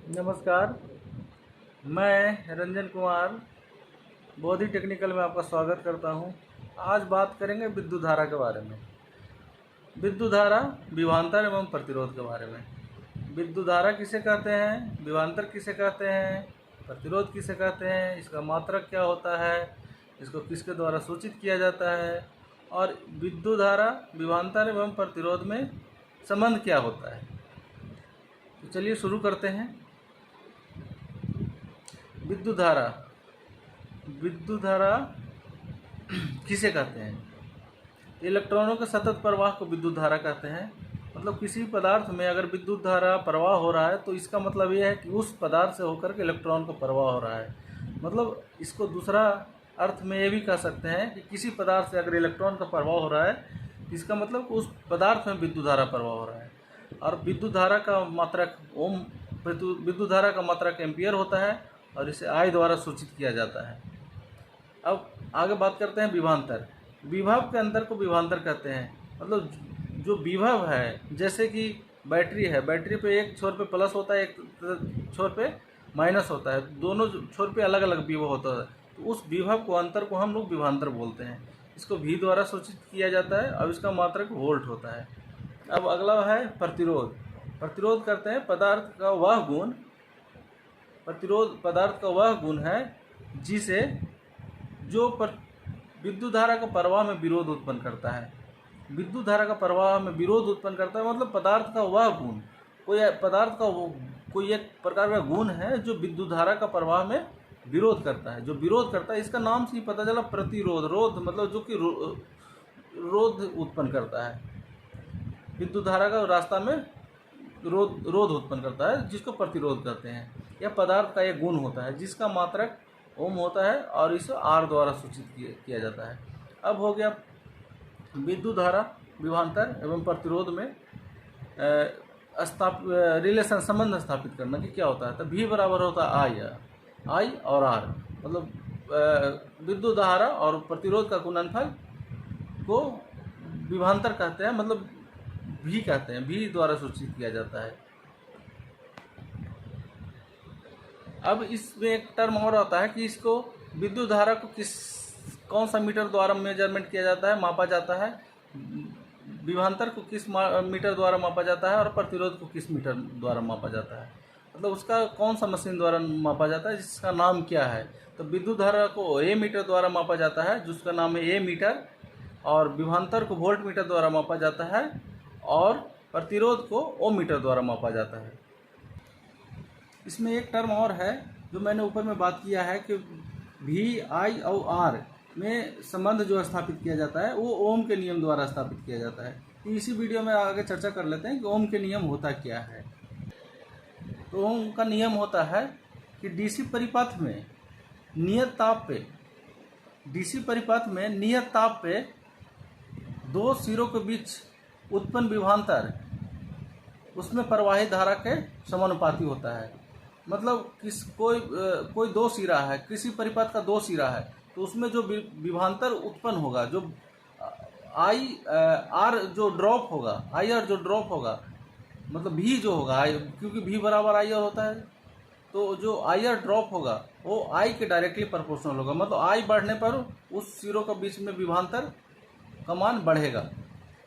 नमस्कार, मैं रंजन कुमार बोधि टेक्निकल में आपका स्वागत करता हूं। आज बात करेंगे विद्युत धारा के बारे में। विद्युत धारा, विभवांतर एवं प्रतिरोध के बारे में। विद्युत धारा किसे कहते हैं, विभवांतर किसे कहते हैं, प्रतिरोध किसे कहते हैं, इसका मात्रक क्या होता है, इसको किसके द्वारा सूचित किया जाता है और विद्युत धारा, विभवांतर एवं प्रतिरोध में संबंध क्या होता है। तो चलिए शुरू करते हैं। विद्युत धारा, विद्युत धारा किसे कहते हैं? इलेक्ट्रॉनों के सतत प्रवाह को विद्युत धारा कहते हैं। मतलब किसी पदार्थ में अगर विद्युत धारा प्रवाह हो रहा है तो इसका मतलब ये है कि उस पदार्थ से होकर के इलेक्ट्रॉन को प्रवाह हो रहा है। मतलब इसको दूसरा अर्थ में ये भी कह सकते हैं कि किसी पदार्थ से अगर इलेक्ट्रॉन का प्रवाह हो रहा है, इसका मतलब उस पदार्थ में विद्युत धारा प्रवाह हो रहा है। और विद्युत धारा का मात्रक ओम, विद्युत धारा का मात्रक एम्पियर होता है और इसे आई द्वारा सूचित किया जाता है। अब आगे बात करते हैं विभवांतर। विभव के अंतर को विभवांतर कहते हैं। मतलब जो विभव है, जैसे कि बैटरी है, बैटरी पे एक छोर पे प्लस होता है, एक छोर पे माइनस होता है, दोनों छोर पे अलग अलग विभव होता है। तो उस विभव को, अंतर को हम लोग विभवांतर बोलते हैं। इसको भी द्वारा सूचित किया जाता है और इसका मात्रक वोल्ट होता है। अब अगला है प्रतिरोध। प्रतिरोध करते हैं पदार्थ का वह गुण, प्रतिरोध पदार्थ का वह गुण है जिसे जो विद्युत धारा का प्रवाह में विरोध उत्पन्न करता है। विद्युत धारा का प्रवाह में विरोध उत्पन्न करता है, मतलब पदार्थ का वह गुण, कोई पदार्थ का कोई एक प्रकार का गुण है जो विद्युत धारा का प्रवाह में विरोध करता है। जो विरोध करता है, इसका नाम से ही पता चला प्रतिरोध। रोध मतलब जो कि रोध उत्पन्न करता है, विद्युत धारा का रास्ता में रोध उत्पन्न करता है, जिसको प्रतिरोध कहते हैं। यह पदार्थ का एक गुण होता है जिसका मात्रक ओम होता है और इसे आर द्वारा सूचित किया जाता है। अब हो गया विद्युत धारा, विभवांतर एवं प्रतिरोध में रिलेशन, संबंध स्थापित करना कि क्या होता है। तो भी बराबर होता है आई और आर। मतलब विद्युत धारा और प्रतिरोध का गुणनफल को विभवांतर कहते हैं, मतलब भी कहते हैं, भी द्वारा सूचित किया जाता है। अब इसमें एक टर्म और आता है कि इसको विद्युत धारा को कौन सा मीटर द्वारा मेजरमेंट किया जाता है, मापा जाता है। विभवांतर को किस मीटर द्वारा मापा जाता है और प्रतिरोध को किस मीटर द्वारा मापा जाता है। मतलब उसका कौन सा मशीन द्वारा मापा जाता है, जिसका नाम क्या है। तो विद्युत धारा को ए मीटर द्वारा मापा जाता है, जिसका नाम है ए मीटर। और विभवांतर को वोल्ट मीटर द्वारा मापा जाता है और प्रतिरोध को ओम मीटर द्वारा मापा जाता है। इसमें एक टर्म और है जो मैंने ऊपर में बात किया है कि भी, आई और आर में संबंध जो स्थापित किया जाता है वो ओम के नियम द्वारा स्थापित किया जाता है। तो इसी वीडियो में आगे चर्चा कर लेते हैं कि ओम के नियम होता क्या है। तो ओम का नियम होता है कि डीसी परिपथ में नियत ताप पे, डीसी परिपथ में नियत ताप पे दो सिरों के बीच उत्पन्न विभवांतर उसमें प्रवाहित धारा के समानुपाती होता है। मतलब कोई दो सिरा है, किसी परिपथ का दो सिरा है, तो उसमें जो विभवांतर उत्पन्न होगा, जो आई आर जो ड्रॉप होगा, आई आर जो ड्रॉप होगा, मतलब भी जो होगा, क्योंकि भी बराबर आई आर होता है, तो जो आई आर ड्रॉप होगा वो आई के डायरेक्टली प्रोपोर्शनल होगा। मतलब आई बढ़ने पर उस सिरों के बीच में विभवांतर का मान बढ़ेगा।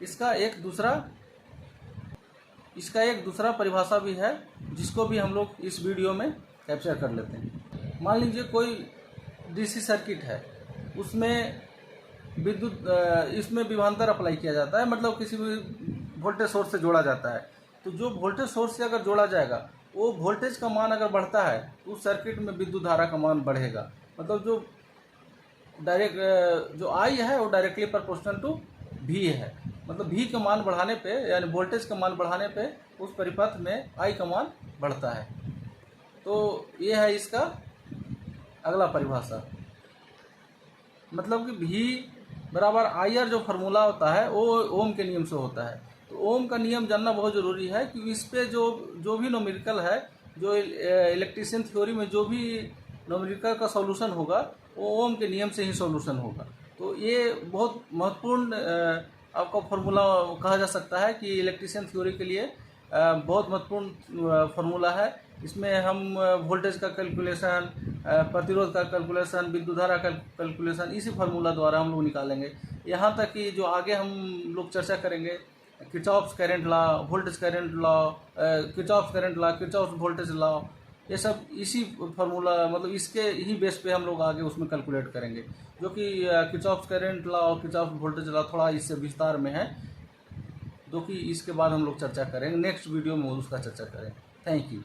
इसका एक दूसरा परिभाषा भी है, जिसको भी हम लोग इस वीडियो में कैप्चर कर लेते हैं। मान लीजिए कोई डीसी सर्किट है, उसमें इसमें विभवांतर अप्लाई किया जाता है, मतलब किसी भी वोल्टेज सोर्स से जोड़ा जाता है। तो जो वोल्टेज सोर्स से अगर जोड़ा जाएगा, वो वोल्टेज का मान अगर बढ़ता है तो उस सर्किट में विद्युत धारा का मान बढ़ेगा। मतलब जो आई है वो डायरेक्टली प्रोपोर्शनल टू भी है। मतलब भी का मान बढ़ाने पे, यानी वोल्टेज का मान बढ़ाने पे उस परिपथ में आई का मान बढ़ता है। तो ये है इसका अगला परिभाषा। मतलब कि भी बराबर आई आर जो फार्मूला होता है वो ओम के नियम से होता है। तो ओम का नियम जानना बहुत ज़रूरी है कि इस पे जो भी न्यूमेरिकल है, जो इलेक्ट्रिशियन थ्योरी में जो भी न्यूमेरिकल का सॉल्यूशन होगा वो ओम के नियम से ही सॉल्यूशन होगा। तो ये बहुत महत्वपूर्ण आपका फॉर्मूला कहा जा सकता है कि इलेक्ट्रिशियन थ्योरी के लिए बहुत महत्वपूर्ण फार्मूला है। इसमें हम वोल्टेज का कैलकुलेशन, प्रतिरोध का कैलकुलेशन, विद्युत धारा का कैलकुलेशन इसी फार्मूला द्वारा हम लोग निकालेंगे। यहाँ तक कि जो आगे हम लोग चर्चा करेंगे, Kirchhoff's current law, voltage current law, Kirchhoff's current law, Kirchhoff's voltage law, ये सब इसी फार्मूला मतलब इसके ही बेस पे हम लोग आगे उसमें कैलकुलेट करेंगे, जो कि किरचॉफ्स करंट लॉ और किरचॉफ्स वोल्टेज लॉ थोड़ा इससे विस्तार में है, जो कि इसके बाद हम लोग चर्चा करेंगे, नेक्स्ट वीडियो में उसका चर्चा करें। Thank you.